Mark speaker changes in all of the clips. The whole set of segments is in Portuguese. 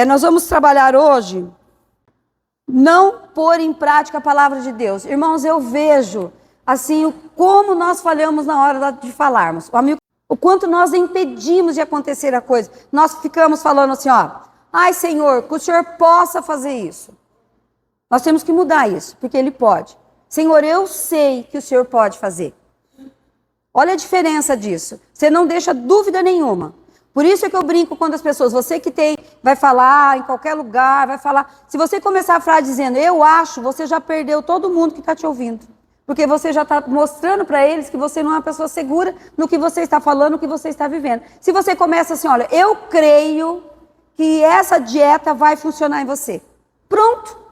Speaker 1: Nós vamos trabalhar hoje, não pôr em prática a palavra de Deus. Irmãos, eu vejo, assim, como nós falhamos na hora de falarmos. O quanto nós impedimos de acontecer a coisa. Nós ficamos falando assim, ai Senhor, que o Senhor possa fazer isso. Nós temos que mudar isso, porque Ele pode. Senhor, eu sei que o Senhor pode fazer. Olha a diferença disso. Você não deixa dúvida nenhuma. Por isso é que eu brinco quando as pessoas, você que vai falar em qualquer lugar, vai falar. Se você começar a falar dizendo, eu acho, você já perdeu todo mundo que está te ouvindo. Porque você já está mostrando para eles que você não é uma pessoa segura no que você está falando, no que você está vivendo. Se você começa assim, olha, eu creio que essa dieta vai funcionar em você. Pronto.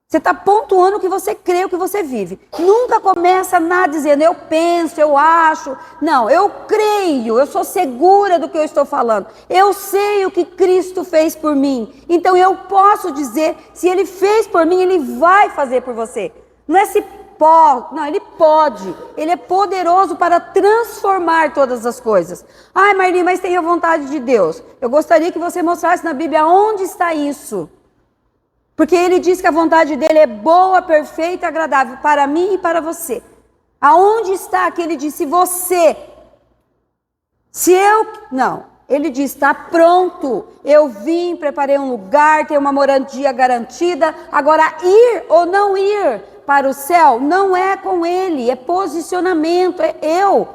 Speaker 1: Você está pontuando o que você crê, o que você vive. Nunca começa nada dizendo, eu penso, eu acho. Não, eu creio, eu sou segura do que eu estou falando. Eu sei o que Cristo fez por mim. Então eu posso dizer, se Ele fez por mim, Ele vai fazer por você. Não é se pode, não, Ele pode. Ele é poderoso para transformar todas as coisas. Ai, Marli, mas tem a vontade de Deus. Eu gostaria que você mostrasse na Bíblia onde está isso. Porque Ele diz que a vontade dEle é boa, perfeita e agradável para mim e para você. Aonde está que Ele disse você? Não. Ele diz, está pronto. Eu vim, preparei um lugar, tenho uma moradia garantida. Agora, ir ou não ir para o céu não é com Ele, é posicionamento, é eu.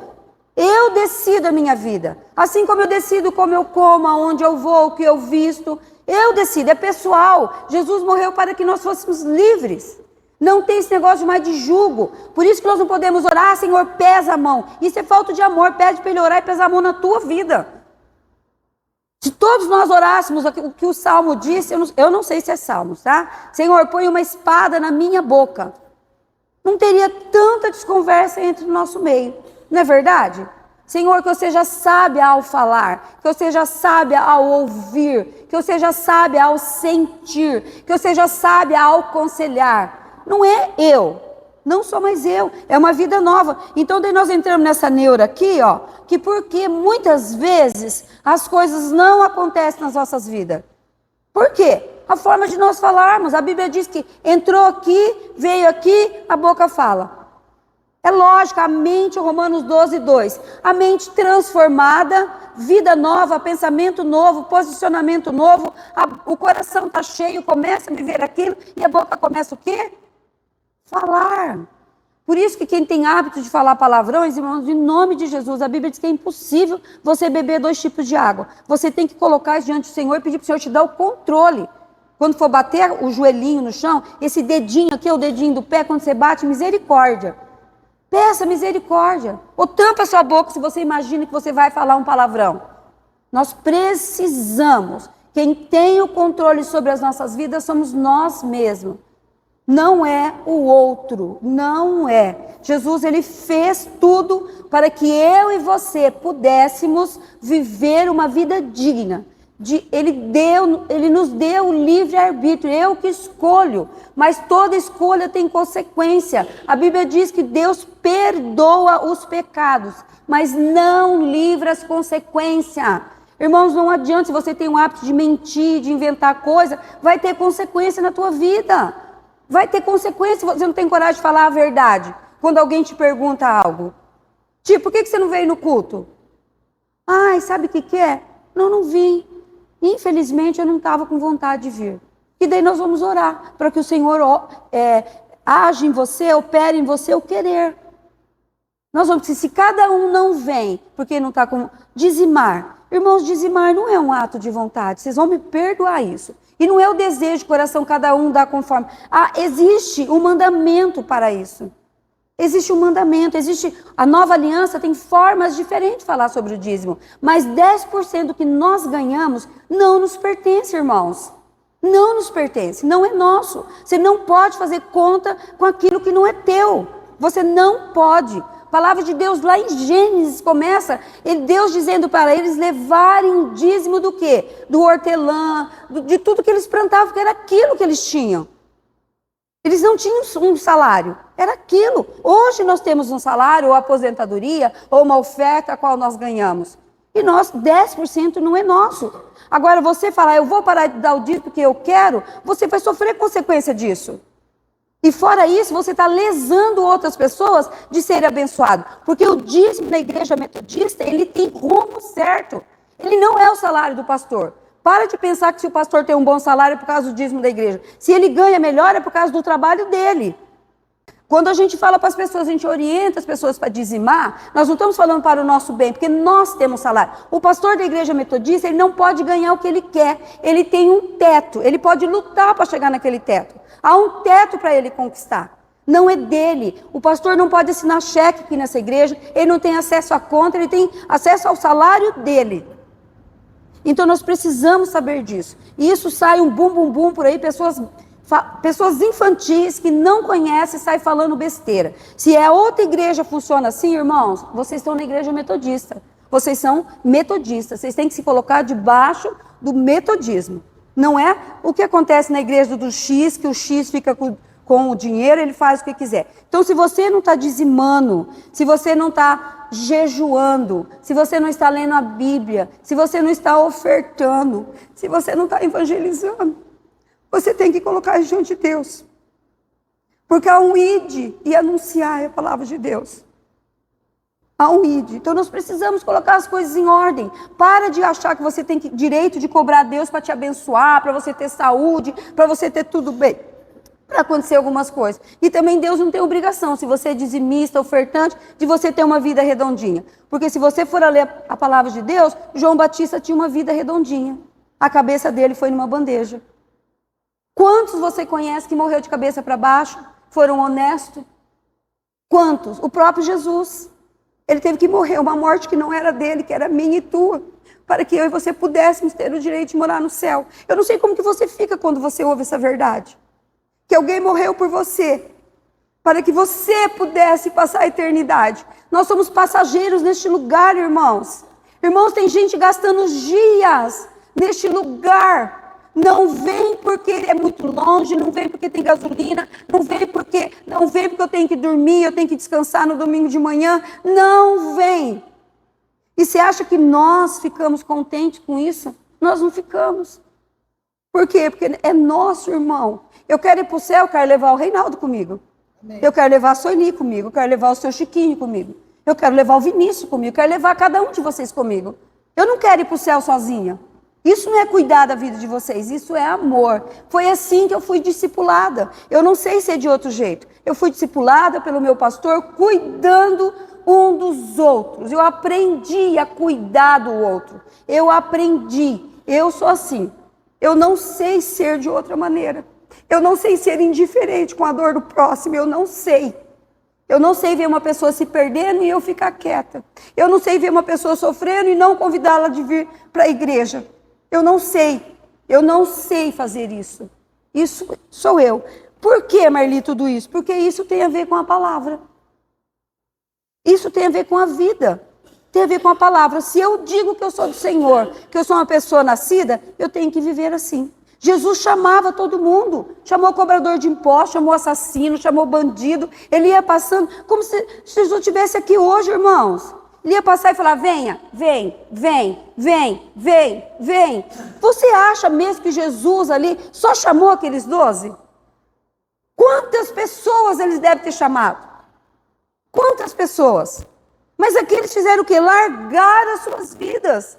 Speaker 1: Eu decido a minha vida. Assim como eu decido como eu como, aonde eu vou, o que eu visto. Eu decido, é pessoal. Jesus morreu para que nós fôssemos livres. Não tem esse negócio mais de jugo. Por isso que nós não podemos orar, Senhor, pesa a mão. Isso é falta de amor. Pede para Ele orar e pesar a mão na tua vida. Se todos nós orássemos o que o Salmo disse, eu não sei se é Salmos, tá? Senhor, põe uma espada na minha boca. Não teria tanta desconversa entre o nosso meio. Não é verdade? Senhor, que eu seja sábia ao falar, que eu seja sábia ao ouvir, que eu seja sábia ao sentir, que eu seja sábia ao aconselhar. Não é eu, não sou mais eu, é uma vida nova. Então daí nós entramos nessa neura aqui, que porque muitas vezes as coisas não acontecem nas nossas vidas. Por quê? A forma de nós falarmos, a Bíblia diz que entrou aqui, veio aqui, a boca fala. É lógico, a mente, Romanos 12:2, a mente transformada, vida nova, pensamento novo, posicionamento novo, o coração está cheio, começa a viver aquilo, e a boca começa o quê? Falar. Por isso que quem tem hábito de falar palavrões, irmãos, em nome de Jesus, a Bíblia diz que é impossível você beber 2 tipos de água. Você tem que colocar isso diante do Senhor e pedir para o Senhor te dar o controle. Quando for bater o joelhinho no chão, esse dedinho aqui é o dedinho do pé, quando você bate, misericórdia. Peça misericórdia. Ou tampa a sua boca se você imagina que você vai falar um palavrão. Nós precisamos. Quem tem o controle sobre as nossas vidas somos nós mesmos. Não é o outro. Não é. Jesus, Ele fez tudo para que eu e você pudéssemos viver uma vida digna. Ele nos deu o livre-arbítrio, eu que escolho, mas toda escolha tem consequência. A Bíblia diz que Deus perdoa os pecados, mas não livra as consequências. Irmãos, não adianta, se você tem o hábito de mentir, de inventar coisa, vai ter consequência na tua vida. Vai ter consequência se você não tem coragem de falar a verdade, quando alguém te pergunta algo. Tipo, por que você não veio no culto? Ai, sabe o que é? Não vim. Infelizmente, eu não estava com vontade de vir. E daí nós vamos orar, para que o Senhor age em você, opere em você o querer. Nós vamos dizer, se cada um não vem, porque não está com... Dizimar. Irmãos, dizimar não é um ato de vontade, vocês vão me perdoar isso. E não é o desejo de coração, cada um dá conforme. Existe um mandamento para isso. Existe um mandamento, a nova aliança tem formas diferentes de falar sobre o dízimo. Mas 10% do que nós ganhamos não nos pertence, irmãos. Não nos pertence, não é nosso. Você não pode fazer conta com aquilo que não é teu. Você não pode. A palavra de Deus lá em Gênesis começa, Deus dizendo para eles levarem o dízimo do quê? Do hortelã, de tudo que eles plantavam, porque era aquilo que eles tinham. Eles não tinham um salário, era aquilo. Hoje nós temos um salário, ou aposentadoria, ou uma oferta a qual nós ganhamos. E nós, 10% não é nosso. Agora, você falar, eu vou parar de dar o dízimo porque eu quero, você vai sofrer consequência disso. E fora isso, você está lesando outras pessoas de serem abençoados. Porque o dízimo na igreja metodista, ele tem rumo certo. Ele não é o salário do pastor. Para de pensar que se o pastor tem um bom salário é por causa do dízimo da igreja. Se ele ganha melhor é por causa do trabalho dele. Quando a gente fala para as pessoas, a gente orienta as pessoas para dizimar, nós não estamos falando para o nosso bem, porque nós temos salário. O pastor da igreja metodista, ele não pode ganhar o que ele quer. Ele tem um teto, ele pode lutar para chegar naquele teto. Há um teto para ele conquistar. Não é dele. O pastor não pode assinar cheque aqui nessa igreja, ele não tem acesso à conta, ele tem acesso ao salário dele. Então nós precisamos saber disso. E isso sai um bum bum bum por aí, pessoas infantis que não conhecem saem falando besteira. Se a outra igreja funciona assim, irmãos, vocês estão na igreja metodista. Vocês são metodistas. Vocês têm que se colocar debaixo do metodismo. Não é o que acontece na igreja do X, que o X fica com o dinheiro, ele faz o que quiser. Então, se você não está dizimando, se você não está jejuando, se você não está lendo a Bíblia, se você não está ofertando, se você não está evangelizando, você tem que colocar isso diante de Deus. Porque há um ide e anunciar a palavra de Deus. Há um ide. Então nós precisamos colocar as coisas em ordem. Para de achar que você tem direito de cobrar a Deus para te abençoar, para você ter saúde, para você ter tudo bem. Para acontecer algumas coisas. E também Deus não tem obrigação, se você é dizimista, ofertante, de você ter uma vida redondinha. Porque se você for a ler a palavra de Deus, João Batista tinha uma vida redondinha. A cabeça dele foi numa bandeja. Quantos você conhece que morreu de cabeça para baixo? Foram honestos? Quantos? O próprio Jesus. Ele teve que morrer uma morte que não era dele, que era minha e tua. Para que eu e você pudéssemos ter o direito de morar no céu. Eu não sei como que você fica quando você ouve essa verdade. Que alguém morreu por você. Para que você pudesse passar a eternidade. Nós somos passageiros neste lugar, irmãos. Irmãos, tem gente gastando dias neste lugar. Não vem porque é muito longe, não vem porque tem gasolina, não vem porque eu tenho que dormir, eu tenho que descansar no domingo de manhã. Não vem. E você acha que nós ficamos contentes com isso? Nós não ficamos. Por quê? Porque é nosso, irmão. Eu quero ir para o céu, eu quero levar o Reinaldo comigo. Amém. Eu quero levar a Soili comigo, eu quero levar o seu Chiquinho comigo. Eu quero levar o Vinícius comigo, eu quero levar cada um de vocês comigo. Eu não quero ir para o céu sozinha. Isso não é cuidar da vida de vocês, isso é amor. Foi assim que eu fui discipulada. Eu não sei se é de outro jeito. Eu fui discipulada pelo meu pastor, cuidando um dos outros. Eu aprendi a cuidar do outro. Eu aprendi. Eu sou assim. Eu não sei ser de outra maneira. Eu não sei ser indiferente com a dor do próximo. Eu não sei. Eu não sei ver uma pessoa se perdendo e eu ficar quieta. Eu não sei ver uma pessoa sofrendo e não convidá-la de vir para a igreja. Eu não sei fazer isso. Isso sou eu. Por que, Marli, tudo isso? Porque isso tem a ver com a palavra. Isso tem a ver com a vida. Tem a ver com a palavra. Se eu digo que eu sou do Senhor, que eu sou uma pessoa nascida, eu tenho que viver assim. Jesus chamava todo mundo. Chamou cobrador de impostos, chamou assassino, chamou bandido. Ele ia passando, como se Jesus estivesse aqui hoje, irmãos. Ele ia passar e falar, venha, vem. Você acha mesmo que Jesus ali só chamou aqueles 12? Quantas pessoas eles devem ter chamado? Quantas pessoas? Mas aqui eles fizeram o quê? Largaram as suas vidas.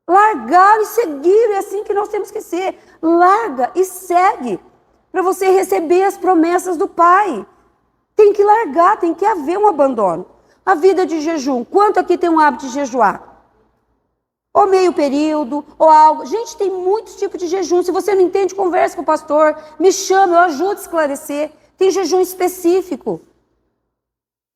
Speaker 1: Largaram e seguiram, é assim que nós temos que ser. Larga e segue, para você receber as promessas do Pai. Tem que largar, tem que haver um abandono. A vida de jejum, quanto aqui tem um hábito de jejuar? Ou meio período, ou algo. Gente, tem muitos tipos de jejum. Se você não entende, conversa com o pastor, me chama, eu ajudo a esclarecer. Tem jejum específico.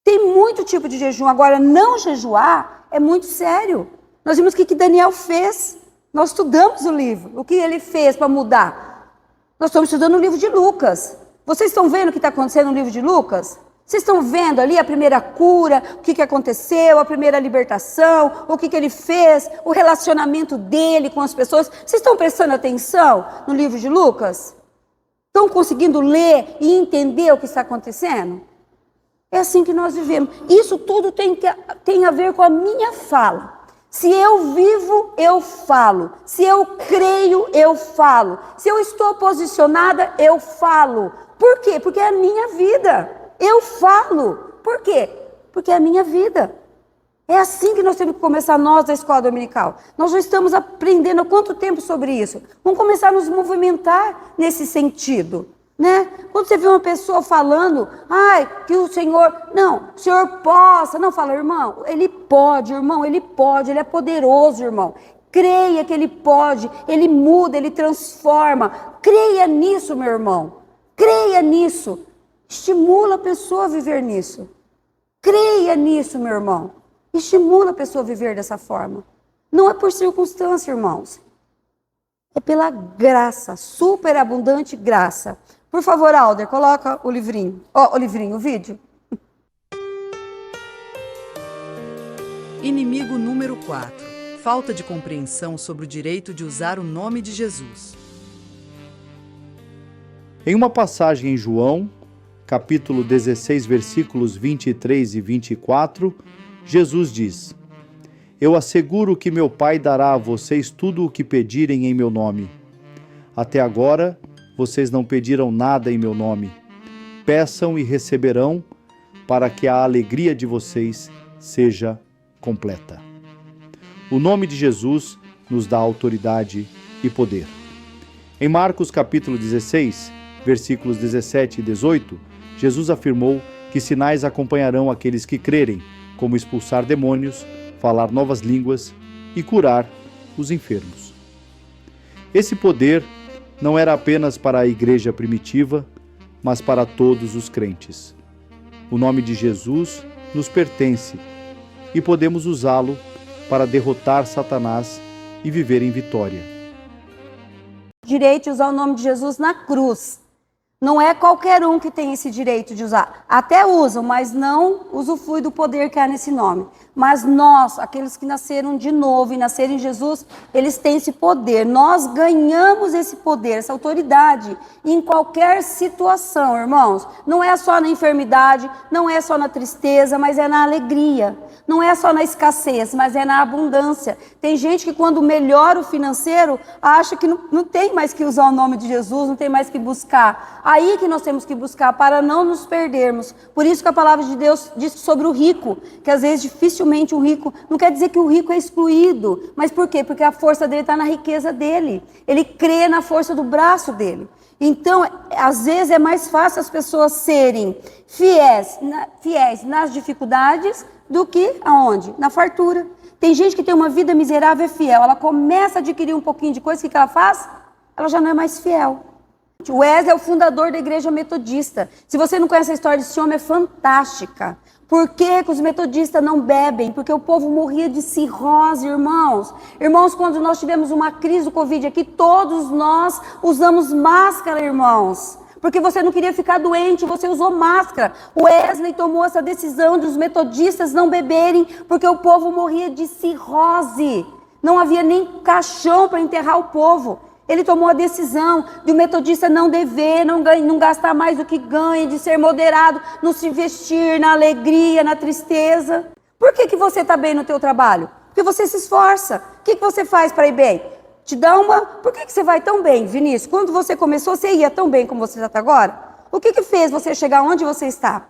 Speaker 1: Tem muito tipo de jejum. Agora, não jejuar é muito sério. Nós vimos o que Daniel fez. Nós estudamos o livro. O que ele fez para mudar? Nós estamos estudando o livro de Lucas. Vocês estão vendo o que está acontecendo no livro de Lucas? Vocês estão vendo ali a primeira cura, o que aconteceu, a primeira libertação, o que ele fez, o relacionamento dele com as pessoas. Vocês estão prestando atenção no livro de Lucas? Estão conseguindo ler e entender o que está acontecendo? É assim que nós vivemos. Isso tudo tem a ver com a minha fala. Se eu vivo, eu falo. Se eu creio, eu falo. Se eu estou posicionada, eu falo. Por quê? Porque é a minha vida. Eu falo. Por quê? Porque é a minha vida. É assim que nós temos que começar nós da escola dominical. Nós já estamos aprendendo há quanto tempo sobre isso? Vamos começar a nos movimentar nesse sentido, né? Quando você vê uma pessoa falando, que o Senhor, não, o Senhor possa, não, fala, irmão, Ele pode, irmão, Ele pode, Ele é poderoso, irmão. Creia que Ele pode, Ele muda, Ele transforma. Creia nisso, meu irmão. Creia nisso. Estimula a pessoa a viver nisso. Creia nisso, meu irmão. Estimula a pessoa a viver dessa forma. Não é por circunstância, irmãos. É pela graça, superabundante graça. Por favor, Alder, coloca o livrinho. O vídeo.
Speaker 2: Inimigo número 4. Falta de compreensão sobre o direito de usar o nome de Jesus.
Speaker 3: Em uma passagem em João, capítulo 16, versículos 23 e 24, Jesus diz: Eu asseguro que meu Pai dará a vocês tudo o que pedirem em meu nome. Até agora, vocês não pediram nada em meu nome. Peçam e receberão, para que a alegria de vocês seja completa. O nome de Jesus nos dá autoridade e poder. Em Marcos capítulo 16, versículos 17 e 18, Jesus afirmou que sinais acompanharão aqueles que crerem, como expulsar demônios, falar novas línguas e curar os enfermos. Esse poder não era apenas para a igreja primitiva, mas para todos os crentes. O nome de Jesus nos pertence e podemos usá-lo para derrotar Satanás e viver em vitória.
Speaker 1: Direito de usar o nome de Jesus na cruz. Não é qualquer um que tem esse direito de usar. Até usam, mas não usufrui do poder que há nesse nome. Mas nós, aqueles que nasceram de novo e nasceram em Jesus, eles têm esse poder. Nós ganhamos esse poder, essa autoridade em qualquer situação, irmãos. Não é só na enfermidade, não é só na tristeza, mas é na alegria. Não é só na escassez, mas é na abundância. Tem gente que quando melhora o financeiro, acha que não tem mais que usar o nome de Jesus, não tem mais que buscar. Aí que nós temos que buscar para não nos perdermos. Por isso que a palavra de Deus diz sobre o rico, que às vezes dificilmente o rico, não quer dizer que o rico é excluído, mas por quê? Porque a força dele está na riqueza dele. Ele crê na força do braço dele. Então, às vezes é mais fácil as pessoas serem fiéis nas dificuldades do que aonde? Na fartura. Tem gente que tem uma vida miserável e fiel. Ela começa a adquirir um pouquinho de coisa, o que ela faz? Ela já não é mais fiel. O Wesley é o fundador da igreja metodista. Se você não conhece a história desse homem, é fantástica. Por que os metodistas não bebem? Porque o povo morria de cirrose, irmãos. Irmãos, quando nós tivemos uma crise do Covid aqui, todos nós usamos máscara, irmãos. Porque você não queria ficar doente, você usou máscara. O Wesley tomou essa decisão de os metodistas não beberem, porque o povo morria de cirrose. Não havia nem caixão para enterrar o povo. Ele tomou a decisão de o metodista não dever, não gastar mais do que ganha, de ser moderado, não se investir na alegria, na tristeza. Por que você está bem no teu trabalho? Porque você se esforça. O que você faz para ir bem? Por que você vai tão bem, Vinícius? Quando você começou, você ia tão bem como você está agora? O que fez você chegar onde você está?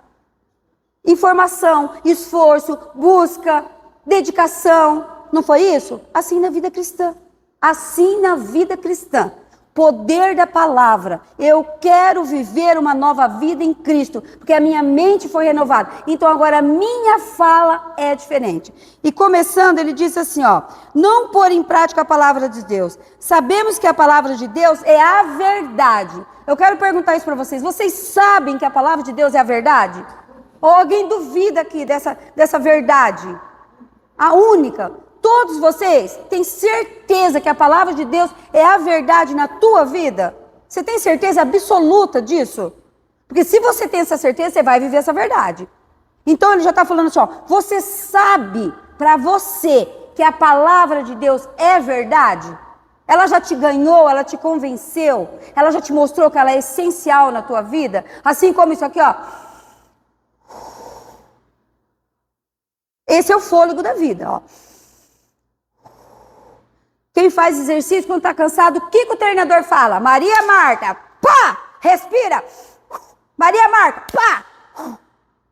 Speaker 1: Informação, esforço, busca, dedicação. Não foi isso? Assim na vida cristã. Assim na vida cristã. Poder da palavra. Eu quero viver uma nova vida em Cristo, porque a minha mente foi renovada. Então agora a minha fala é diferente. E começando, ele diz assim, não pôr em prática a palavra de Deus. Sabemos que a palavra de Deus é a verdade. Eu quero perguntar isso para vocês. Vocês sabem que a palavra de Deus é a verdade? Ou alguém duvida aqui dessa verdade? A única. Todos vocês têm certeza que a palavra de Deus é a verdade na tua vida? Você tem certeza absoluta disso? Porque se você tem essa certeza, você vai viver essa verdade. Então ele já está falando assim, você sabe para você que a palavra de Deus é verdade? Ela já te ganhou, ela te convenceu, ela já te mostrou que ela é essencial na tua vida? Assim como isso aqui, Esse é o fôlego da vida, Quem faz exercício quando está cansado, o que o treinador fala? Maria Marta, pá, respira. Maria Marta, pá.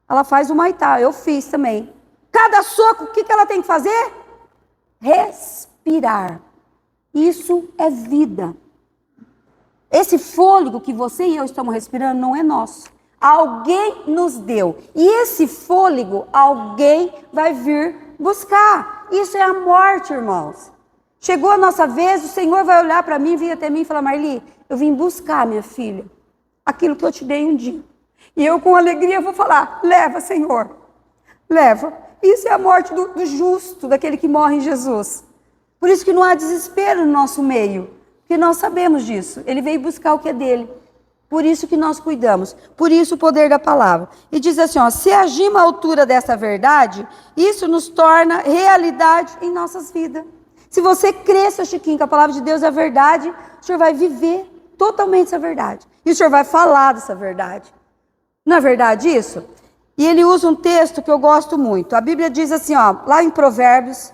Speaker 1: Ela faz o Muay Thai, eu fiz também. Cada soco, o que ela tem que fazer? Respirar. Isso é vida. Esse fôlego que você e eu estamos respirando não é nosso. Alguém nos deu. E esse fôlego, alguém vai vir buscar. Isso é a morte, irmãos. Chegou a nossa vez, o Senhor vai olhar para mim, vir até mim e falar: Marli, eu vim buscar, minha filha, aquilo que eu te dei um dia. E eu com alegria vou falar: leva, Senhor, leva. Isso é a morte do justo, daquele que morre em Jesus. Por isso que não há desespero no nosso meio, porque nós sabemos disso. Ele veio buscar o que é dele. Por isso que nós cuidamos. Por isso o poder da palavra. E diz assim, ó, se agimos à altura dessa verdade, isso nos torna realidade em nossas vidas. Se você crê, seu Chiquinho, que a palavra de Deus é a verdade, o senhor vai viver totalmente essa verdade. E o senhor vai falar dessa verdade. Não é verdade isso? E ele usa um texto que eu gosto muito. A Bíblia diz assim, ó, lá em Provérbios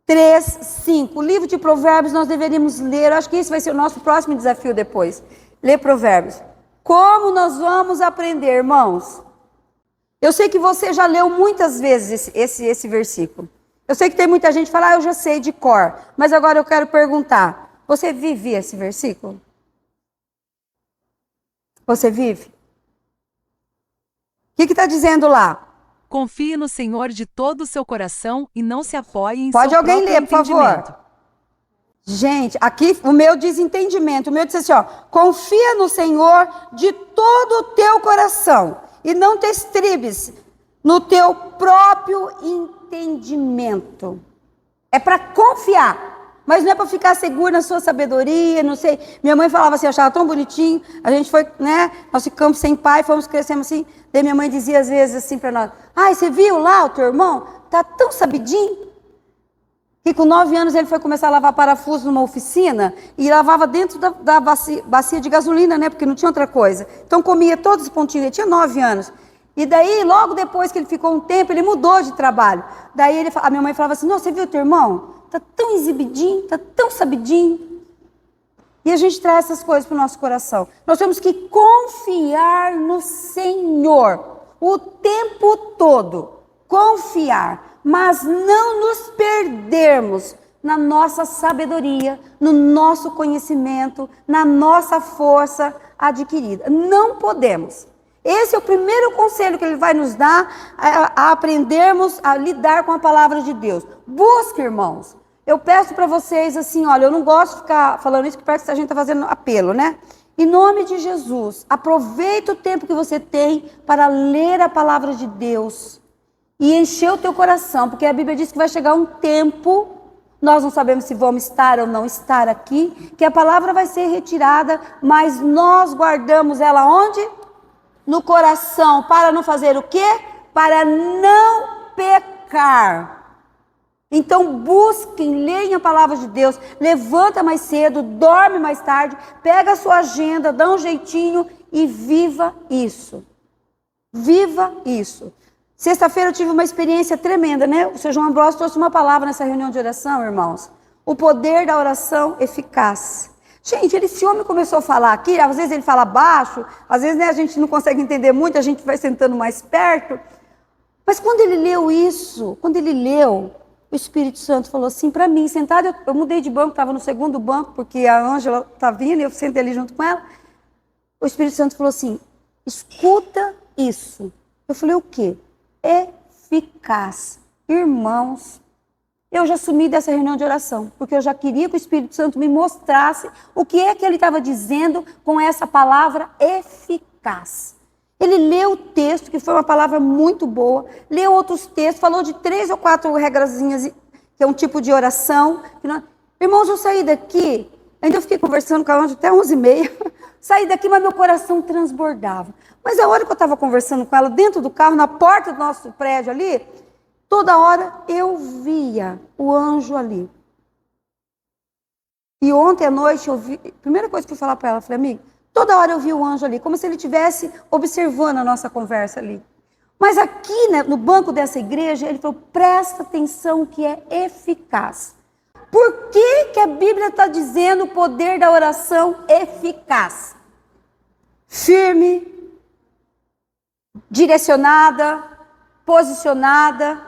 Speaker 1: 3, 5. O livro de Provérbios nós deveríamos ler. Eu acho que esse vai ser o nosso próximo desafio depois. Ler Provérbios. Como nós vamos aprender, irmãos? Eu sei que você já leu muitas vezes esse versículo. Eu sei que tem muita gente que fala, eu já sei de cor. Mas agora eu quero perguntar, você vive esse versículo? Você vive? O que está dizendo lá?
Speaker 2: Confie no Senhor de todo o seu coração e não se apoie em
Speaker 1: Pode
Speaker 2: seu
Speaker 1: alguém
Speaker 2: próprio
Speaker 1: ler, por
Speaker 2: entendimento.
Speaker 1: favor. Gente, aqui o meu diz entendimento. O meu diz assim, ó, confia no Senhor de todo o teu coração e não te estribes no teu próprio entendimento. É para confiar. Mas não é para ficar seguro na sua sabedoria, não sei. Minha mãe falava assim, eu achava tão bonitinho. A gente foi, né? Nós ficamos sem pai, fomos crescendo assim. Daí minha mãe dizia às vezes assim para nós: ai, você viu lá o teu irmão? Tá tão sabidinho. Que com 9 anos ele foi começar a lavar parafuso numa oficina e lavava dentro da bacia de gasolina, né? Porque não tinha outra coisa. Então comia todos os pontinhos. Ele tinha 9 anos. E daí, logo depois que ele ficou um tempo, ele mudou de trabalho. Daí a minha mãe falava assim: não, você viu o teu irmão? Tá tão exibidinho, tá tão sabidinho. E a gente traz essas coisas para o nosso coração. Nós temos que confiar no Senhor o tempo todo. Confiar, mas não nos perdermos na nossa sabedoria, no nosso conhecimento, na nossa força adquirida. Não podemos. Esse é o primeiro conselho que ele vai nos dar a aprendermos a lidar com a palavra de Deus. Busque, irmãos. Eu peço para vocês assim, olha, eu não gosto de ficar falando isso, que parece que a gente está fazendo apelo, né? Em nome de Jesus, aproveita o tempo que você tem para ler a palavra de Deus e encher o teu coração, porque a Bíblia diz que vai chegar um tempo, nós não sabemos se vamos estar ou não estar aqui, que a palavra vai ser retirada, mas nós guardamos ela onde? No coração, para não fazer o quê? Para não pecar. Então busquem, leiam a palavra de Deus, levanta mais cedo, dorme mais tarde, pega a sua agenda, dá um jeitinho e viva isso. Viva isso. Sexta-feira eu tive uma experiência tremenda, né? O Sr. João Ambrosio trouxe uma palavra nessa reunião de oração, irmãos. O poder da oração eficaz. Gente, esse homem começou a falar aqui, às vezes ele fala baixo, às vezes, né, a gente não consegue entender muito, a gente vai sentando mais perto. Mas quando ele leu isso, quando ele leu, o Espírito Santo falou assim para mim, sentada, eu mudei de banco, estava no segundo banco, porque a Ângela está vindo e eu sentei ali junto com ela. O Espírito Santo falou assim, escuta isso. Eu falei, o quê? Eficaz. Irmãos, eu já sumi dessa reunião de oração, porque eu já queria que o Espírito Santo me mostrasse o que é que ele estava dizendo com essa palavra eficaz. Ele leu o texto, que foi uma palavra muito boa, leu outros textos, falou de 3 ou 4 regrazinhas, que é um tipo de oração. Irmãos, eu saí daqui, ainda eu fiquei conversando com a Ângela até 11h30, saí daqui, mas meu coração transbordava. Mas a hora que eu estava conversando com ela, dentro do carro, na porta do nosso prédio ali, toda hora eu via o anjo ali. E ontem à noite eu vi, a primeira coisa que eu fui falar para ela, eu falei, amiga, toda hora eu vi o anjo ali, como se ele estivesse observando a nossa conversa ali. Mas aqui, né, no banco dessa igreja, ele falou, presta atenção que é eficaz. Por que que a Bíblia está dizendo o poder da oração eficaz? Firme, direcionada, posicionada,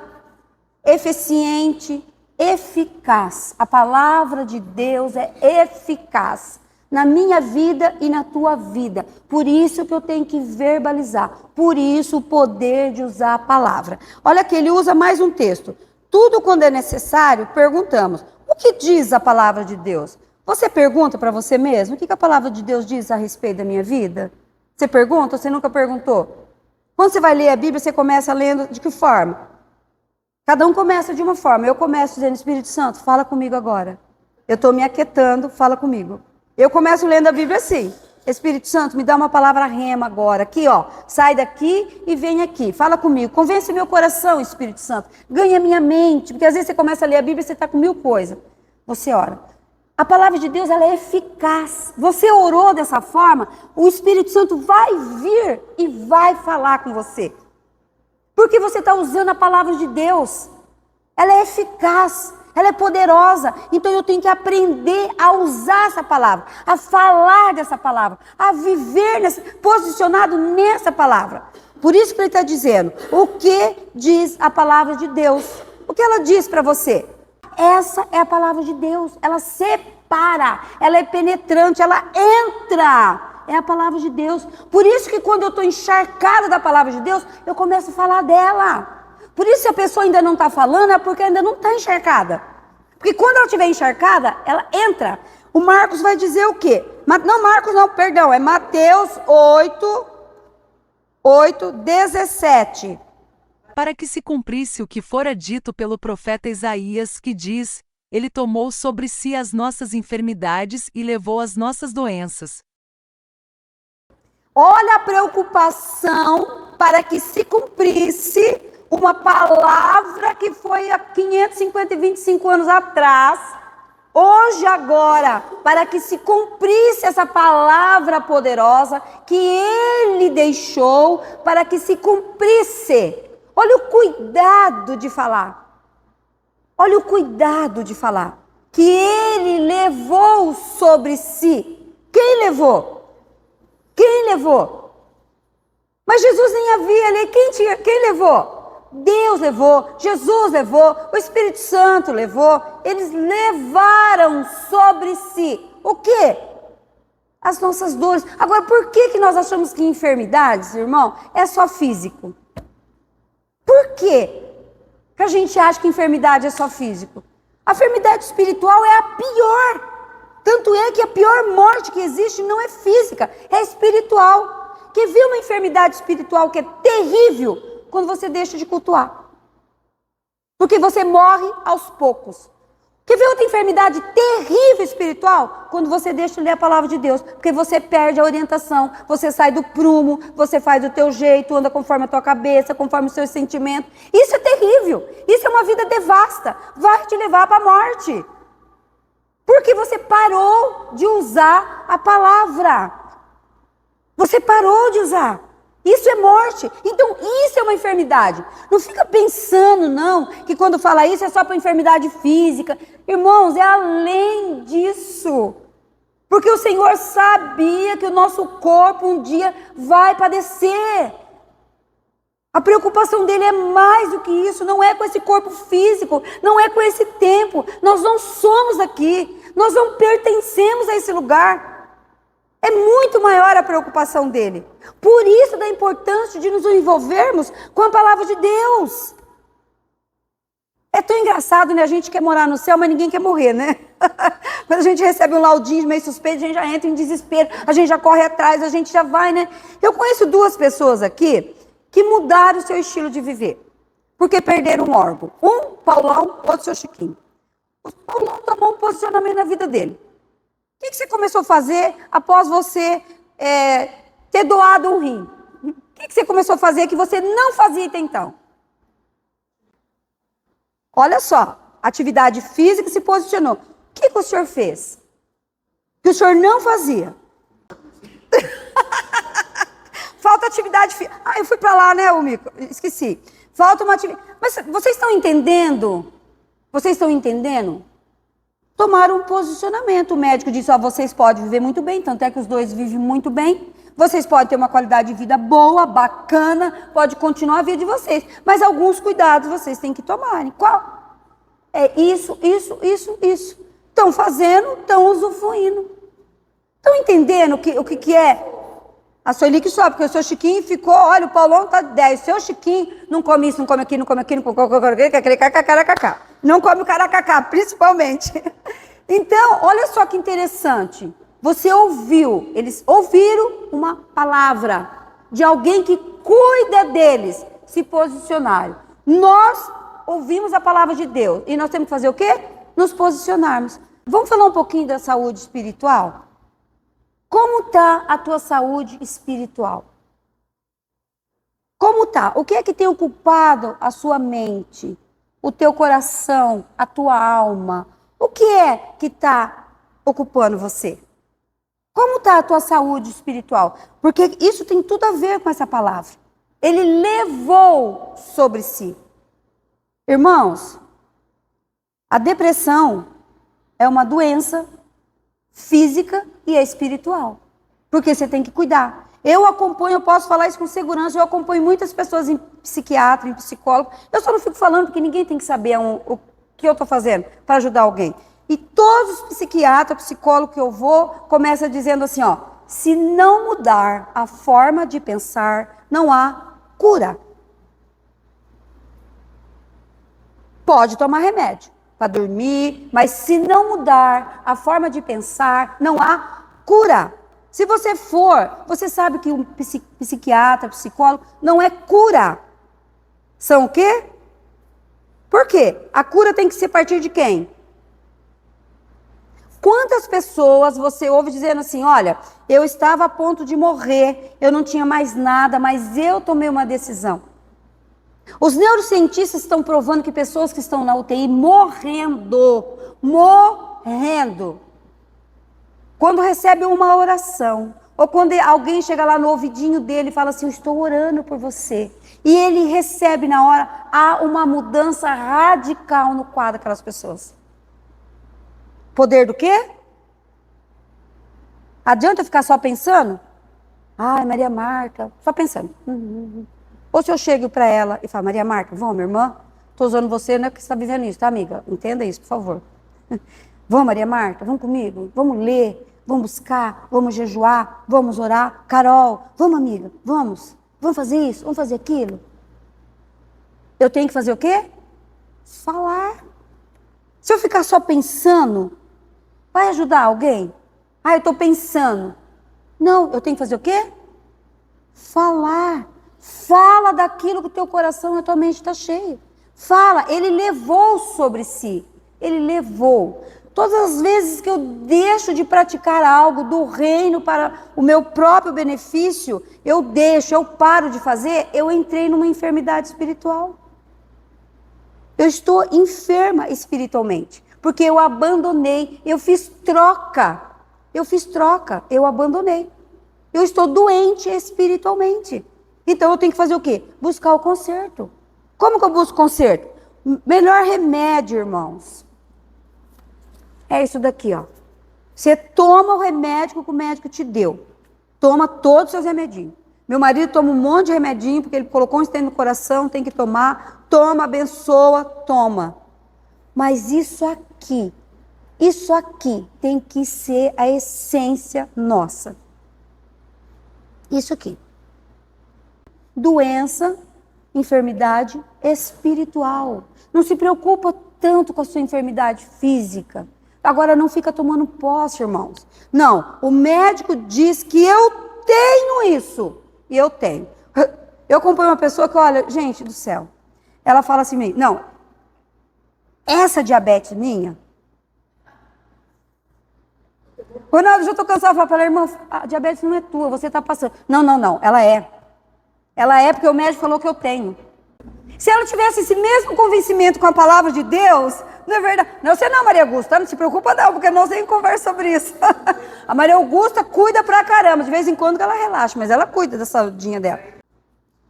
Speaker 1: eficiente, eficaz. A palavra de Deus é eficaz na minha vida e na tua vida. Por isso que eu tenho que verbalizar. Por isso o poder de usar a palavra. Olha aqui, ele usa mais um texto. Tudo quando é necessário, perguntamos. O que diz a palavra de Deus? Você pergunta para você mesmo? O que a palavra de Deus diz a respeito da minha vida? Você pergunta ou você nunca perguntou? Quando você vai ler a Bíblia, você começa lendo de que forma? Cada um começa de uma forma. Eu começo dizendo, Espírito Santo, fala comigo agora. Eu estou me aquietando, fala comigo. Eu começo lendo a Bíblia assim. Espírito Santo, me dá uma palavra rema agora. Aqui, ó. Sai daqui e vem aqui. Fala comigo. Convence meu coração, Espírito Santo. Ganha minha mente. Porque às vezes você começa a ler a Bíblia e você está com 1000 coisas. Você ora. A palavra de Deus, ela é eficaz. Você orou dessa forma, o Espírito Santo vai vir e vai falar com você. Porque você está usando a palavra de Deus. Ela é eficaz. Ela é poderosa, então eu tenho que aprender a usar essa palavra, a falar dessa palavra, a viver posicionado nessa palavra. Por isso que ele está dizendo, o que diz a palavra de Deus? O que ela diz para você? Essa é a palavra de Deus, ela separa, ela é penetrante, ela entra. É a palavra de Deus. Por isso que quando eu estou encharcada da palavra de Deus, eu começo a falar dela. Por isso, se a pessoa ainda não está falando, é porque ainda não está encharcada. Porque quando ela estiver encharcada, ela entra. O Marcos vai dizer o quê? Não, Marcos não, perdão. É Mateus 8:17.
Speaker 2: Para que se cumprisse o que fora dito pelo profeta Isaías, que diz: Ele tomou sobre si as nossas enfermidades e levou as nossas doenças.
Speaker 1: Olha a preocupação para que se cumprisse uma palavra que foi há 525 anos atrás, hoje, agora, para que se cumprisse essa palavra poderosa que Ele deixou para que se cumprisse. Olha o cuidado de falar. Olha o cuidado de falar. Que Ele levou sobre si. Quem levou? Quem levou? Mas Jesus nem havia ali. Quem levou? Deus levou, Jesus levou, o Espírito Santo levou. Eles levaram sobre si o quê? As nossas dores. Agora, por que nós achamos que enfermidades, irmão, é só físico? Por quê que a gente acha que enfermidade é só físico? A enfermidade espiritual é a pior. Tanto é que a pior morte que existe não é física, é espiritual. Quer ver uma enfermidade espiritual que é terrível? Quando você deixa de cultuar. Porque você morre aos poucos. Quer ver outra enfermidade terrível espiritual? Quando você deixa de ler a palavra de Deus. Porque você perde a orientação. Você sai do prumo. Você faz do teu jeito. Anda conforme a tua cabeça. Conforme os seus sentimentos. Isso é terrível. Isso é uma vida devasta. Vai te levar para a morte. Porque você parou de usar a palavra. Você parou de usar. Isso é morte. Então isso é uma enfermidade. Não fica pensando não, que quando fala isso é só para enfermidade física. Irmãos, é além disso. Porque o Senhor sabia que o nosso corpo um dia vai padecer. A preocupação dele é mais do que isso. Não é com esse corpo físico. Não é com esse tempo. Nós não somos aqui. Nós não pertencemos a esse lugar. É muito maior a preocupação dele. Por isso da importância de nos envolvermos com a palavra de Deus. É tão engraçado, né? A gente quer morar no céu, mas ninguém quer morrer, né? Quando a gente recebe um laudinho meio suspeito, a gente já entra em desespero, a gente já corre atrás, a gente já vai, né? Eu conheço 2 pessoas aqui que mudaram o seu estilo de viver. Porque perderam um órgão. Um, Paulão, outro, seu Chiquinho. O Paulão tomou um posicionamento na vida dele. O que você começou a fazer após você ter doado um rim? O que você começou a fazer que você não fazia até então? Olha só, atividade física se posicionou. O que o senhor fez? Que o senhor não fazia? Falta atividade física. Eu fui para lá, né, Mico? Esqueci. Falta uma atividade. Mas vocês estão entendendo? Vocês estão entendendo? tomaram um posicionamento. O médico disse, ó, vocês podem viver muito bem, tanto é que os dois vivem muito bem. Vocês podem ter uma qualidade de vida boa, bacana, pode continuar a vida de vocês. Mas alguns cuidados vocês têm que tomarem. Qual? É isso. Estão fazendo, estão usufruindo. Estão entendendo o que é? A Sueli que sobe, porque o seu Chiquinho ficou, olha, o Paulão tá 10. O seu Chiquinho não come isso, não come aquilo, não come aquilo, não come o caracacá, principalmente. Então, olha só que interessante. Você ouviu, eles ouviram uma palavra de alguém que cuida deles, se posicionaram. Nós ouvimos a palavra de Deus e nós temos que fazer o quê? Nos posicionarmos. Vamos falar um pouquinho da saúde espiritual? Como está a tua saúde espiritual? Como está? O que é que tem ocupado a sua mente, o teu coração, a tua alma? O que é que está ocupando você? Como está a tua saúde espiritual? Porque isso tem tudo a ver com essa palavra. Ele levou sobre si. Irmãos, a depressão é uma doença física e espiritual. Porque você tem que cuidar. Eu acompanho, eu posso falar isso com segurança, eu acompanho muitas pessoas em psiquiatra, em psicólogo. Eu só não fico falando porque ninguém tem que saber o que eu estou fazendo para ajudar alguém. E todos os psiquiatras, psicólogos que eu vou, começam dizendo assim, ó, se não mudar a forma de pensar, não há cura. Pode tomar remédio para dormir, mas se não mudar a forma de pensar, não há cura. Se você for, você sabe que um psiquiatra, psicólogo, não é cura. São o quê? Por quê? A cura tem que ser a partir de quem? Quantas pessoas você ouve dizendo assim, olha, eu estava a ponto de morrer, eu não tinha mais nada, mas eu tomei uma decisão. Os neurocientistas estão provando que pessoas que estão na UTI morrendo, quando recebem uma oração, ou quando alguém chega lá no ouvidinho dele e fala assim, eu estou orando por você, e ele recebe na hora, há uma mudança radical no quadro daquelas pessoas. Poder do quê? Adianta ficar só pensando? Ai, Maria Marta, só pensando. Ou se eu chego para ela e falo, Maria Marta, vamos, minha irmã, estou usando você, não é porque você está vivendo isso, tá, amiga? Entenda isso, por favor. Vamos, Maria Marta, vamos comigo, vamos ler, vamos buscar, vamos jejuar, vamos orar. Carol, vamos, amiga, vamos fazer isso, vamos fazer aquilo. Eu tenho que fazer o quê? Falar. Se eu ficar só pensando, vai ajudar alguém? Ah, eu estou pensando. Não, eu tenho que fazer o quê? Falar. Fala daquilo que o teu coração e a tua mente está cheio. Fala, ele levou sobre si. Ele levou. Todas as vezes que eu deixo de praticar algo do reino para o meu próprio benefício, eu paro de fazer, eu entrei numa enfermidade espiritual. Eu estou enferma espiritualmente, porque eu abandonei, eu fiz troca, eu abandonei. Eu estou doente espiritualmente. Então eu tenho que fazer o quê? Buscar o conserto. Como que eu busco conserto? Melhor remédio, irmãos, é isso daqui, ó. Você toma o remédio que o médico te deu. Toma todos os seus remedinhos. Meu marido toma um monte de remedinho, porque ele colocou um stent no coração, tem que tomar. Toma, abençoa, toma. Mas isso aqui tem que ser a essência nossa. Isso aqui. Doença, enfermidade espiritual. Não se preocupa tanto com a sua enfermidade física. Agora não fica tomando posse, irmãos. Não, o médico diz que eu tenho isso. E eu tenho. Eu acompanho uma pessoa que, olha, gente do céu, ela fala assim, não, essa diabetes minha, Ronaldo, já estou cansada de falar para ela, irmã, a diabetes não é tua, você está passando. Não, ela é. Ela é porque o médico falou que eu tenho. Se ela tivesse esse mesmo convencimento com a palavra de Deus, não é verdade. Não, você não, Maria Augusta, não se preocupa não, porque nós nem conversa sobre isso. A Maria Augusta cuida pra caramba, de vez em quando ela relaxa, mas ela cuida da saudinha dela.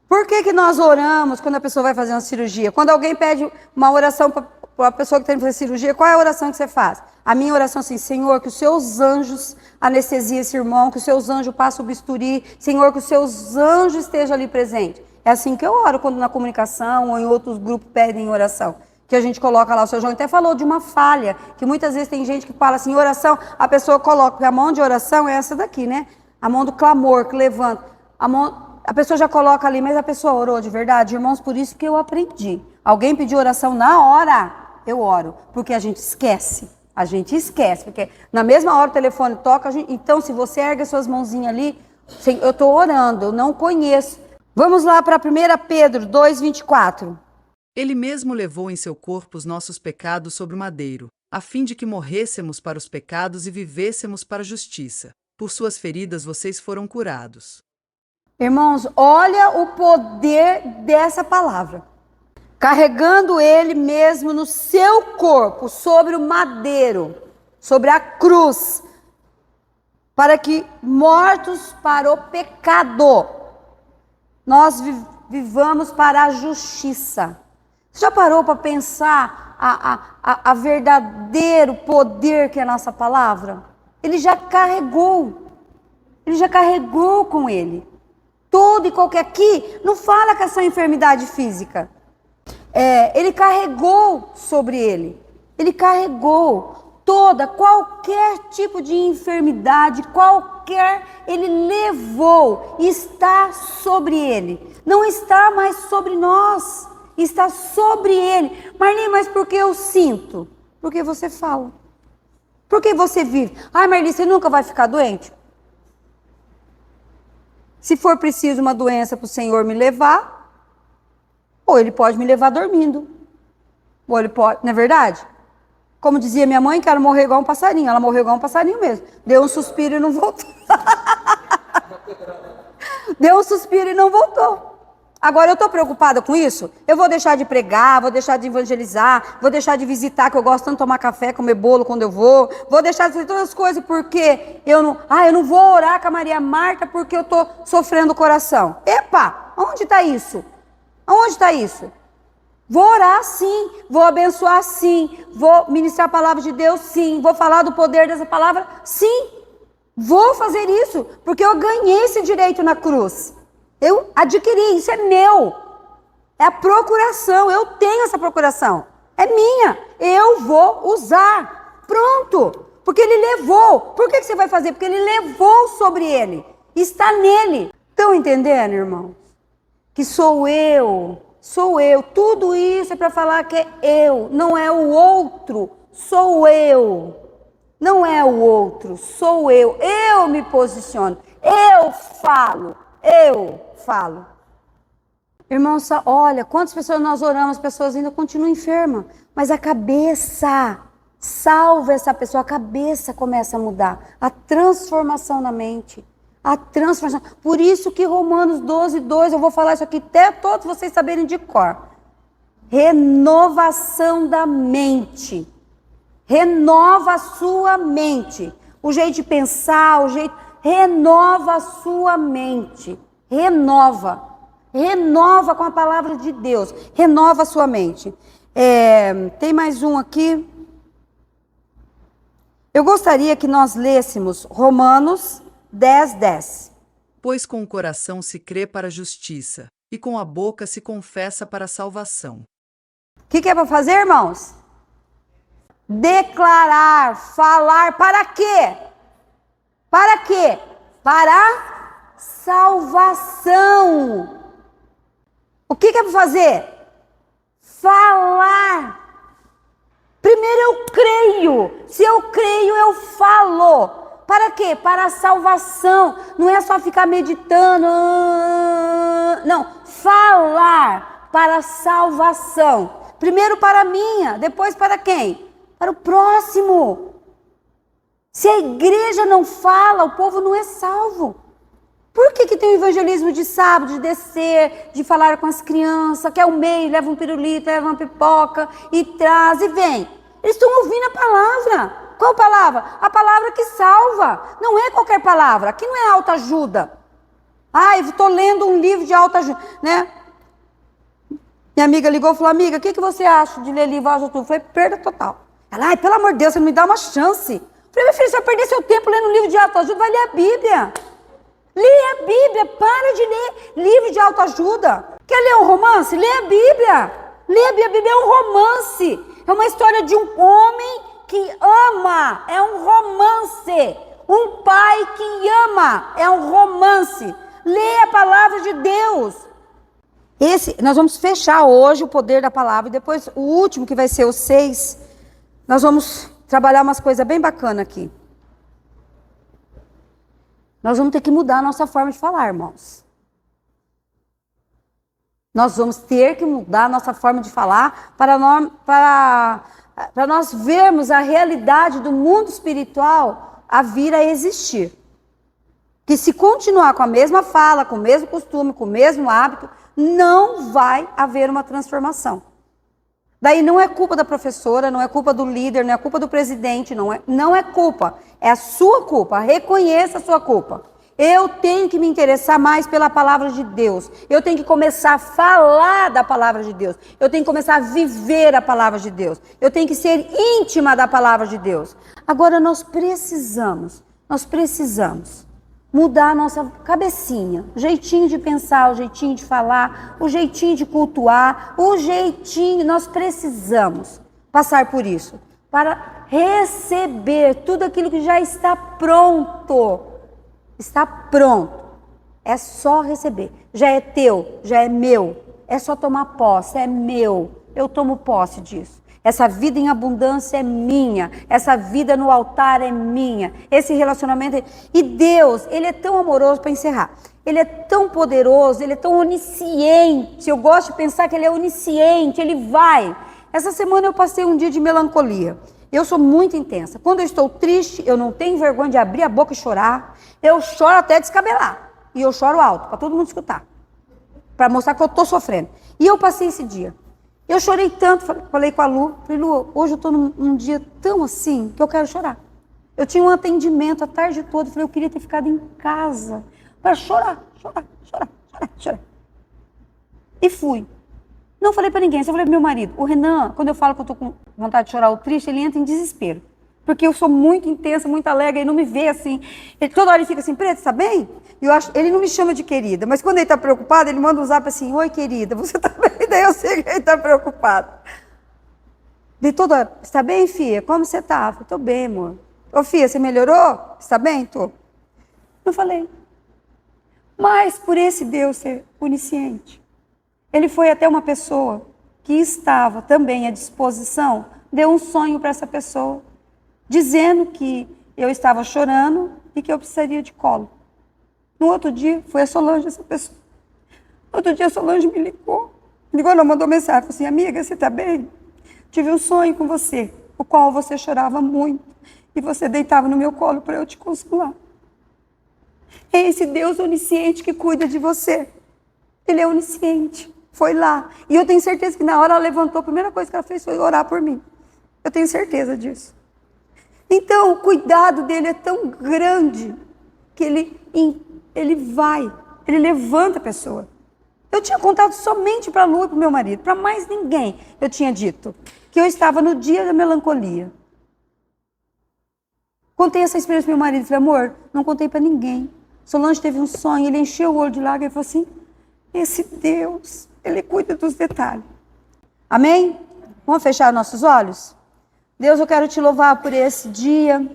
Speaker 1: Por que nós oramos quando a pessoa vai fazer uma cirurgia? Quando alguém pede uma oração para a pessoa que tem que fazer cirurgia, qual é a oração que você faz? A minha oração é assim, Senhor, que os seus anjos anestesiem esse irmão, que os seus anjos passem o bisturi, Senhor, que os seus anjos estejam ali presentes. É assim que eu oro quando na comunicação ou em outros grupos pedem oração. Que a gente coloca lá, o seu João até falou de uma falha, que muitas vezes tem gente que fala assim, oração, a pessoa coloca, porque a mão de oração é essa daqui, né? A mão do clamor que levanta. A pessoa já coloca ali, mas a pessoa orou de verdade? Irmãos, por isso que eu aprendi. Alguém pediu oração na hora, eu oro, porque a gente esquece. A gente esquece, porque na mesma hora o telefone toca, então se você ergue as suas mãozinhas ali, eu estou orando, eu não conheço. Vamos lá para 1 Pedro 2:24.
Speaker 2: Ele mesmo levou em seu corpo os nossos pecados sobre o madeiro, a fim de que morrêssemos para os pecados e vivêssemos para a justiça. Por suas feridas vocês foram curados.
Speaker 1: Irmãos, olha o poder dessa palavra. Carregando ele mesmo no seu corpo, sobre o madeiro, sobre a cruz, para que mortos para o pecado, nós vivamos para a justiça. Você já parou para pensar a verdadeiro poder que é a nossa palavra? Ele já carregou com ele. Tudo e qualquer aqui, não fala que é só enfermidade física. Ele carregou sobre ele. Ele carregou qualquer tipo de enfermidade, ele levou, está sobre ele. Não está mais sobre nós, está sobre ele. Marli, mas por que eu sinto? Porque você fala. Porque você vive. Ai, Marli, você nunca vai ficar doente? Se for preciso uma doença para o Senhor me levar, ou ele pode me levar dormindo. Ou ele pode, não é verdade? Como dizia minha mãe, quero morrer igual um passarinho. Ela morreu igual um passarinho mesmo. Deu um suspiro e não voltou. Deu um suspiro e não voltou. Agora eu estou preocupada com isso? Eu vou deixar de pregar, vou deixar de evangelizar, vou deixar de visitar, que eu gosto tanto de tomar café, comer bolo quando eu vou deixar de fazer todas as coisas porque eu não vou orar com a Maria Marta porque eu estou sofrendo o coração. Epa, onde está isso? Aonde está isso? Vou orar sim, vou abençoar sim, vou ministrar a palavra de Deus sim, vou falar do poder dessa palavra sim. Vou fazer isso, porque eu ganhei esse direito na cruz. Eu adquiri, isso é meu. É a procuração, eu tenho essa procuração. É minha, eu vou usar. Pronto, porque ele levou. Por que você vai fazer? Porque ele levou sobre ele, está nele. Estão entendendo, irmão? Que sou eu. Tudo isso é para falar que é eu, não é o outro, sou eu. Não é o outro, sou eu. Eu me posiciono, eu falo. Irmãos, olha, quantas pessoas nós oramos, as pessoas ainda continuam enfermas, mas a cabeça, salva essa pessoa, a cabeça começa a mudar, a transformação na mente. A transformação. Por isso que Romanos 12:2, eu vou falar isso aqui até todos vocês saberem de cor. Renovação da mente. Renova a sua mente. O jeito de pensar, renova a sua mente. Renova com a palavra de Deus. Renova a sua mente. Tem mais um aqui. Eu gostaria que nós lêssemos Romanos 10:10.
Speaker 2: Pois com o coração se crê para a justiça, e com a boca se confessa para a salvação.
Speaker 1: O que é para fazer, irmãos? Declarar, falar, para quê? Para quê? Para salvação. O que é para fazer? Falar. Primeiro eu creio. Se eu creio, eu falo. Para quê? Para a salvação. Não é só ficar meditando. Não. Falar para a salvação. Primeiro para a minha, depois para quem? Para o próximo. Se a igreja não fala, o povo não é salvo. Por que tem o evangelismo de sábado, de descer, de falar com as crianças, que é o meio, leva um pirulito, leva uma pipoca e traz e vem? Eles estão ouvindo a palavra. Qual palavra? A palavra que salva. Não é qualquer palavra. Aqui não é autoajuda. Eu estou lendo um livro de autoajuda, né? Minha amiga ligou e falou, amiga, o que você acha de ler livro autoajuda? Eu falei, perda total. Ela, ai, pelo amor de Deus, você não me dá uma chance. Eu falei, minha filha, você vai perder seu tempo lendo um livro de autoajuda, vai ler a Bíblia. Lê a Bíblia, para de ler livro de autoajuda. Quer ler um romance? Lê a Bíblia. Lê a Bíblia, a Bíblia é um romance. É uma história de um homem que ama, é um romance. Um pai que ama, é um romance. Lê a palavra de Deus. Nós vamos fechar hoje o poder da palavra, e depois o último, que vai ser o 6, nós vamos trabalhar umas coisas bem bacanas aqui. Nós vamos ter que mudar a nossa forma de falar, irmãos. Nós vamos ter que mudar a nossa forma de falar para nós vermos a realidade do mundo espiritual a vir a existir. Que se continuar com a mesma fala, com o mesmo costume, com o mesmo hábito, não vai haver uma transformação. Daí não é culpa da professora, não é culpa do líder, não é culpa do presidente, não é culpa. É a sua culpa, reconheça a sua culpa. Eu tenho que me interessar mais pela palavra de Deus. Eu tenho que começar a falar da palavra de Deus. Eu tenho que começar a viver a palavra de Deus. Eu tenho que ser íntima da palavra de Deus. Agora nós precisamos mudar a nossa cabecinha, o jeitinho de pensar, o jeitinho de falar, o jeitinho de cultuar, nós precisamos passar por isso, para receber tudo aquilo que já está pronto. Está pronto, é só receber, já é teu, já é meu, é só tomar posse, é meu, eu tomo posse disso. Essa vida em abundância é minha, essa vida no altar é minha, esse relacionamento E Deus, Ele é tão amoroso, para encerrar, Ele é tão poderoso, Ele é tão onisciente. Eu gosto de pensar que Ele é onisciente, Ele vai. Essa semana eu passei um dia de melancolia. Eu sou muito intensa. Quando eu estou triste, eu não tenho vergonha de abrir a boca e chorar. Eu choro até descabelar. E eu choro alto, para todo mundo escutar, para mostrar que eu estou sofrendo. E eu passei esse dia. Eu chorei tanto, falei com a Lu, falei, Lu, hoje eu estou num dia tão assim que eu quero chorar. Eu tinha um atendimento a tarde toda, falei, eu queria ter ficado em casa para chorar. E fui. Não falei para ninguém, só falei pro meu marido. O Renan, quando eu falo que eu estou com vontade de chorar ou triste, ele entra em desespero. Porque eu sou muito intensa, muito alegre, ele não me vê assim. Toda hora ele fica assim, Preto, tá bem? Ele não me chama de querida, mas quando ele está preocupado, ele manda um zap assim, oi querida, você está bem? Daí eu sei que ele está preocupado. Daí toda hora, está bem, filha? Como você está? Estou bem, amor. Ô filha, você melhorou? Está bem? Tô. Não falei. Mas por esse Deus ser onisciente, Ele foi até uma pessoa que estava também à disposição, deu um sonho para essa pessoa, dizendo que eu estava chorando e que eu precisaria de colo. No outro dia, foi a Solange, essa pessoa. No outro dia, a Solange me ligou. Não, mandou mensagem, falou assim, amiga, você está bem? Tive um sonho com você, o qual você chorava muito, e você deitava no meu colo para eu te consolar. É esse Deus onisciente que cuida de você. Ele é onisciente. Foi lá. E eu tenho certeza que na hora ela levantou, a primeira coisa que ela fez foi orar por mim. Eu tenho certeza disso. Então, o cuidado dele é tão grande que ele vai, ele levanta a pessoa. Eu tinha contado somente para a Lu e para o meu marido, para mais ninguém. Eu tinha dito que eu estava no dia da melancolia. Contei essa experiência para o meu marido, falei, amor, não contei para ninguém. Solange teve um sonho, ele encheu o olho de lágrimas e falou assim, esse Deus, Ele cuida dos detalhes. Amém? Vamos fechar nossos olhos? Deus, eu quero te louvar por esse dia,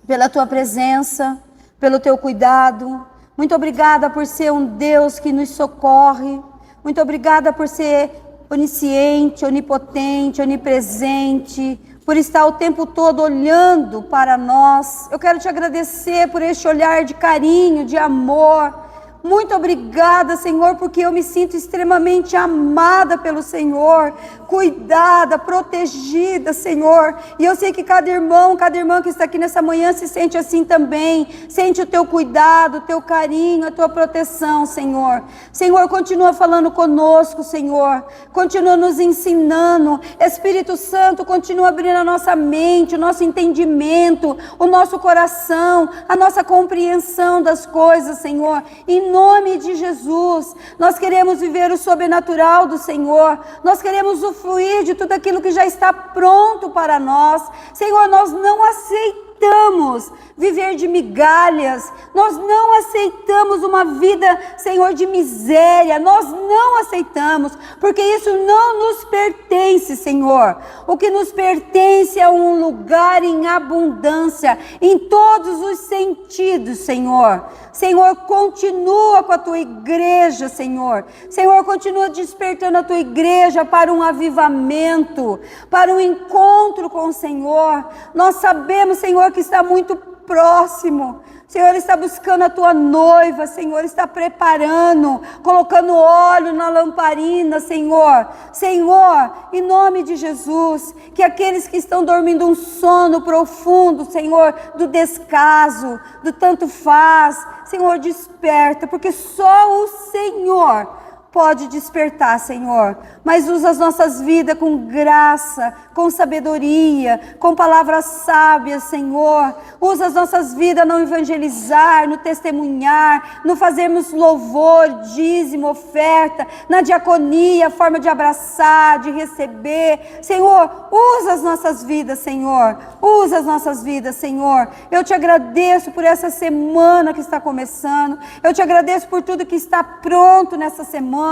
Speaker 1: pela tua presença, pelo teu cuidado. Muito obrigada por ser um Deus que nos socorre. Muito obrigada por ser onisciente, onipotente, onipresente, por estar o tempo todo olhando para nós. Eu quero te agradecer por este olhar de carinho, de amor. Muito obrigada, Senhor, porque eu me sinto extremamente amada pelo Senhor, cuidada, protegida, Senhor. E eu sei que cada irmã que está aqui nessa manhã se sente assim também. Sente o teu cuidado, o teu carinho, a tua proteção, Senhor. Senhor, continua falando conosco, Senhor. Continua nos ensinando. Espírito Santo, continua abrindo a nossa mente, o nosso entendimento, o nosso coração, a nossa compreensão das coisas, Senhor. Em em nome de Jesus. Nós queremos viver o sobrenatural do Senhor, nós queremos usufruir de tudo aquilo que já está pronto para nós. Senhor, nós não aceitamos viver de migalhas, nós não aceitamos uma vida, Senhor, de miséria, nós não aceitamos, porque isso não nos pertence, Senhor. O que nos pertence é um lugar em abundância, em todos os sentidos, Senhor. Senhor, continua com a tua igreja, Senhor. Senhor, continua despertando a tua igreja para um avivamento, para um encontro com o Senhor. Nós sabemos, Senhor, que está muito próximo. Senhor, está buscando a tua noiva, Senhor, está preparando, colocando óleo na lamparina, Senhor. Senhor, em nome de Jesus, que aqueles que estão dormindo um sono profundo, Senhor, do descaso, do tanto faz, Senhor, desperta, porque só o Senhor pode despertar, Senhor, mas usa as nossas vidas com graça, com sabedoria, com palavras sábias, Senhor. Usa as nossas vidas no evangelizar, no testemunhar, no fazermos louvor, dízimo, oferta, na diaconia, forma de abraçar, de receber. Senhor, usa as nossas vidas, Senhor. Usa as nossas vidas, Senhor. Eu te agradeço por essa semana que está começando. Eu te agradeço por tudo que está pronto nessa semana.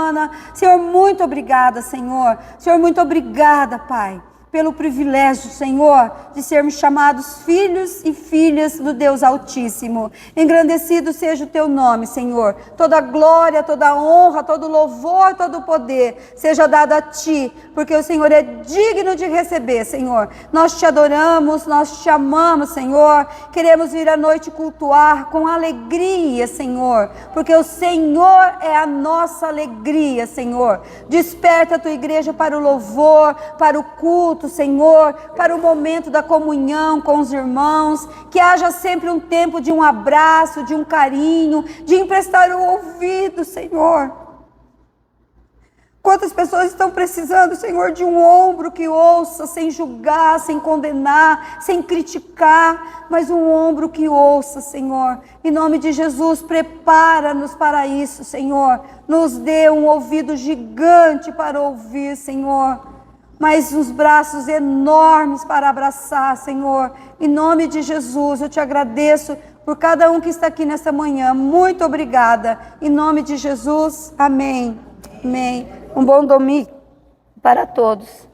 Speaker 1: Senhor, muito obrigada, Senhor. Senhor, muito obrigada, Pai, pelo privilégio, Senhor, de sermos chamados filhos e filhas do Deus Altíssimo. Engrandecido seja o teu nome, Senhor. Toda glória, toda honra, todo louvor, todo poder seja dado a ti, porque o Senhor é digno de receber, Senhor. Nós te adoramos, nós te amamos, Senhor. Queremos vir à noite cultuar com alegria, Senhor, porque o Senhor é a nossa alegria, Senhor. Desperta a tua igreja para o louvor, para o culto, Senhor, para o momento da comunhão com os irmãos, que haja sempre um tempo de um abraço, de um carinho, de emprestar o ouvido, Senhor. Quantas pessoas estão precisando, Senhor, de um ombro que ouça, sem julgar, sem condenar, sem criticar, mas um ombro que ouça, Senhor. Em nome de Jesus, prepara-nos para isso, Senhor. Nos dê um ouvido gigante para ouvir, Senhor, mas uns braços enormes para abraçar, Senhor. Em nome de Jesus, eu te agradeço por cada um que está aqui nessa manhã. Muito obrigada. Em nome de Jesus, amém. Amém. Um bom domingo para todos.